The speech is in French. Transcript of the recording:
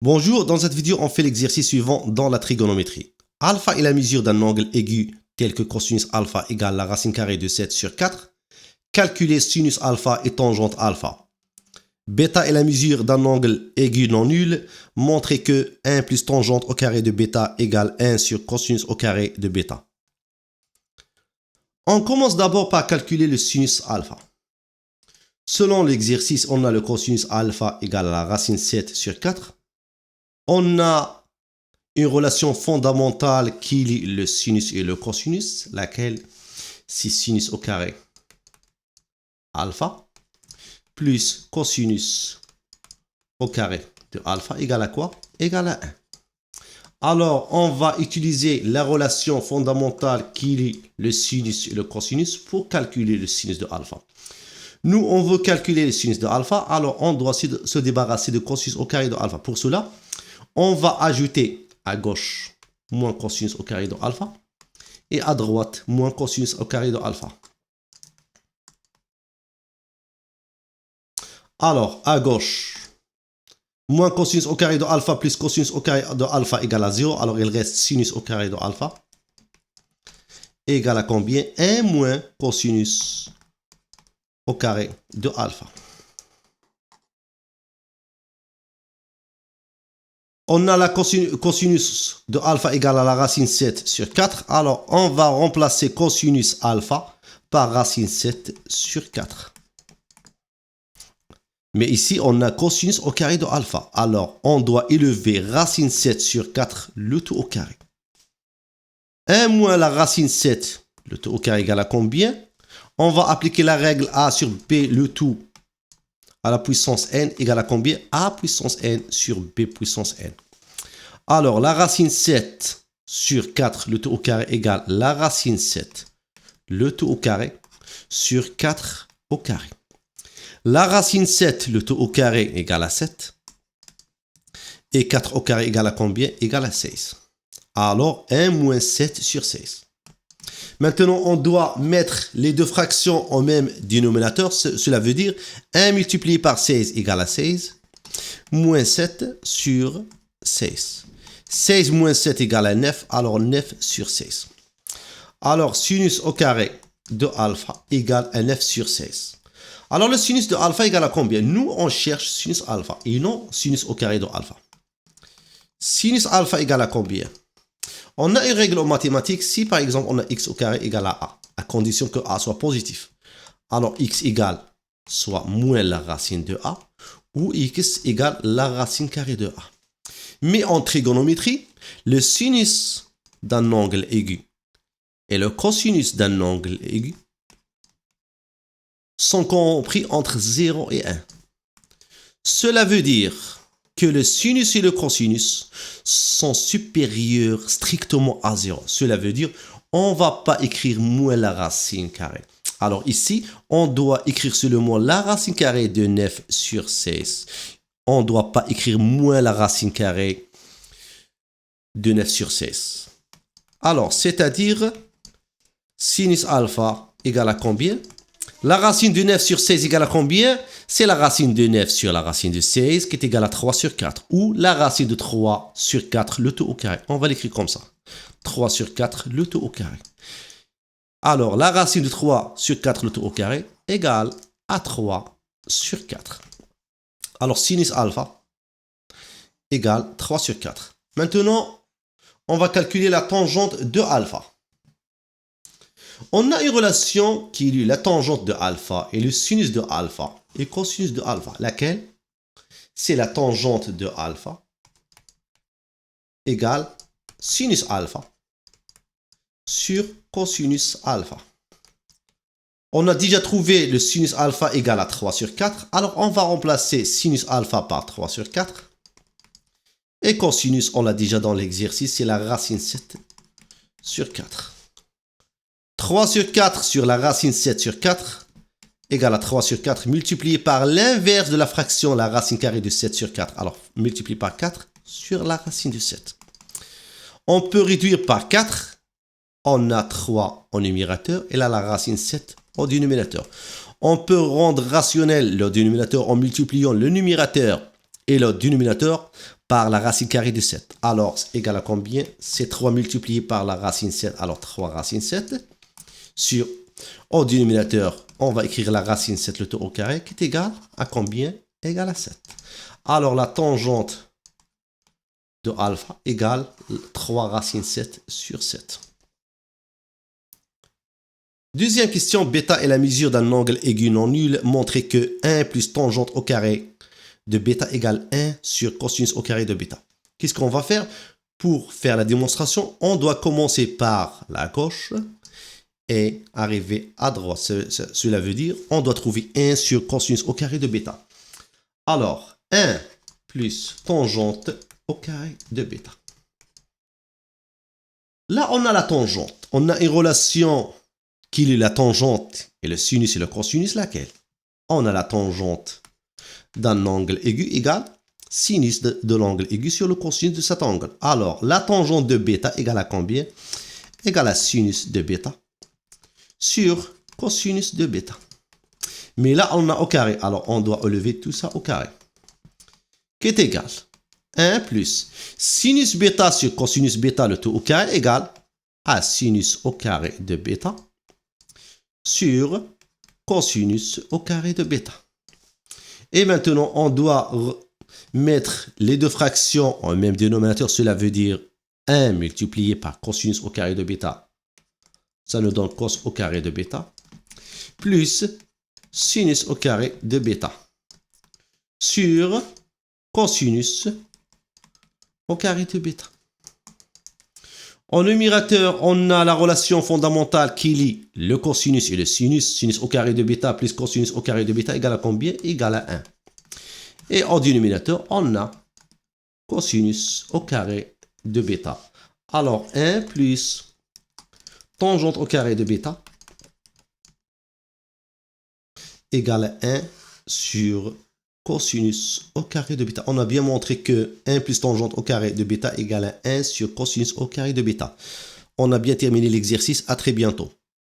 Bonjour, dans cette vidéo, on fait l'exercice suivant dans la trigonométrie. Alpha est la mesure d'un angle aigu tel que cosinus alpha égale la racine carrée de 7 sur 4. Calculer sinus alpha et tangente alpha. Bêta est la mesure d'un angle aigu non nul. Montrer que 1 plus tangente au carré de bêta égale 1 sur cosinus au carré de bêta. On commence d'abord par calculer le sinus alpha. Selon l'exercice, on a le cosinus alpha égale à la racine 7 sur 4. On a une relation fondamentale qui lie le sinus et le cosinus, laquelle c'est sinus au carré alpha plus cosinus au carré de alpha égale à quoi? Égale à 1. Alors, on va utiliser la relation fondamentale qui lie le sinus et le cosinus pour calculer le sinus de alpha. Nous, on veut calculer le sinus de alpha, alors on doit se débarrasser de cosinus au carré de alpha. Pour cela, on va ajouter à gauche moins cosinus au carré de alpha et à droite moins cosinus au carré de alpha. Alors, à gauche, moins cosinus au carré de alpha plus cosinus au carré de alpha égale à 0. Alors, il reste sinus au carré de alpha égale à combien? 1 moins cosinus au carré de alpha. On a la cosinus de alpha égale à la racine 7 sur 4. Alors, on va remplacer cosinus alpha par racine 7 sur 4. Mais ici, on a cosinus au carré de alpha. Alors, on doit élever racine 7 sur 4, le tout au carré. 1 moins la racine 7, le tout au carré égale à combien? On va appliquer la règle A sur B, le tout à la puissance n égale à combien? A puissance n sur B puissance n. Alors, la racine 7 sur 4, le tout au carré égale la racine 7, le tout au carré sur 4 au carré. La racine 7, le tout au carré égale à 7. Et 4 au carré égale à combien? Égale à 16. Alors, 1 moins 7 sur 16. Maintenant, on doit mettre les deux fractions au même dénominateur. Cela veut dire 1 multiplié par 16 égale à 16, moins 7 sur 16. 16 moins 7 égale à 9, alors 9 sur 16. Alors, sinus au carré de alpha égale à 9 sur 16. Alors, le sinus de alpha égale à combien? Nous, on cherche sinus alpha et non sinus au carré de alpha. Sinus alpha égale à combien? On a une règle en mathématiques, si par exemple on a x au carré égale à condition que a soit positif. Alors x égale soit moins la racine de a, ou x égale la racine carrée de a. Mais en trigonométrie, le sinus d'un angle aigu et le cosinus d'un angle aigu sont compris entre 0 et 1. Cela veut dire que le sinus et le cosinus sont supérieurs strictement à 0. Cela veut dire on ne va pas écrire moins la racine carrée. Alors ici, on doit écrire seulement la racine carrée de 9 sur 16. On ne doit pas écrire moins la racine carrée de 9 sur 16. Alors, c'est-à-dire sinus alpha égale à combien? La racine de 9 sur 16 égale à combien? C'est la racine de 9 sur la racine de 16 qui est égale à 3 sur 4. Ou la racine de 3 sur 4, le tout au carré. On va l'écrire comme ça. 3 sur 4, le tout au carré. Alors, la racine de 3 sur 4, le tout au carré, égale à 3 sur 4. Alors, sinus alpha égale 3 sur 4. Maintenant, on va calculer la tangente de alpha. On a une relation qui lie la tangente de alpha et le sinus de alpha et cosinus de alpha. Laquelle? C'est la tangente de alpha égale sinus alpha sur cosinus alpha. On a déjà trouvé le sinus alpha égale à 3 sur 4. Alors, on va remplacer sinus alpha par 3 sur 4. Et cosinus, on l'a déjà dans l'exercice, c'est la racine 7 sur 4. 3 sur 4 sur la racine 7 sur 4 égale à 3 sur 4 multiplié par l'inverse de la fraction, la racine carrée de 7 sur 4. Alors, multiplié par 4 sur la racine de 7. On peut réduire par 4. On a 3 au numérateur et là, la racine 7 au dénominateur. On peut rendre rationnel le dénominateur en multipliant le numérateur Et le dénominateur par la racine carrée de 7. Alors, c'est égal à combien? C'est 3 multiplié par la racine 7. Alors, 3 racine 7 sur, au dénominateur, on va écrire la racine 7, le tout au carré, qui est égal à combien? Égal à 7. Alors, la tangente de alpha égale 3 racine 7 sur 7. Deuxième question, bêta est la mesure d'un angle aigu non nul. Montrez que 1 plus tangente au carré de bêta égale 1 sur cosinus au carré de bêta. Qu'est-ce qu'on va faire? Pour faire la démonstration, on doit commencer par la gauche et arriver à droite. Cela veut dire on doit trouver 1 sur cosinus au carré de bêta. Alors, 1 plus tangente au carré de bêta. Là, on a la tangente. On a une relation qui est la tangente et le sinus et le cosinus, laquelle? On a la tangente d'un angle aigu égale sinus de l'angle aigu sur le cosinus de cet angle. Alors, la tangente de bêta égale à combien? Égale à sinus de bêta sur cosinus de bêta. Mais là, on a au carré. Alors, on doit élever tout ça au carré. Qui est égal 1 plus sinus bêta sur cosinus bêta, le tout au carré, égale à sinus au carré de bêta sur cosinus au carré de bêta. Et maintenant, on doit mettre les deux fractions en même dénominateur. Cela veut dire 1 multiplié par cosinus au carré de bêta. Ça nous donne cos au carré de bêta. Plus sinus au carré de bêta. Sur cosinus au carré de bêta. En numérateur, on a la relation fondamentale qui lie le cosinus et le sinus. Sinus au carré de bêta plus cosinus au carré de bêta égale à combien? Égale à 1. Et en dénominateur, on a cosinus au carré de bêta. Alors, 1 plus tangente au carré de bêta égale à 1 sur cosinus au carré de bêta. On a bien montré que 1 plus tangente au carré de bêta égale à 1 sur cosinus au carré de bêta. On a bien terminé l'exercice. À très bientôt.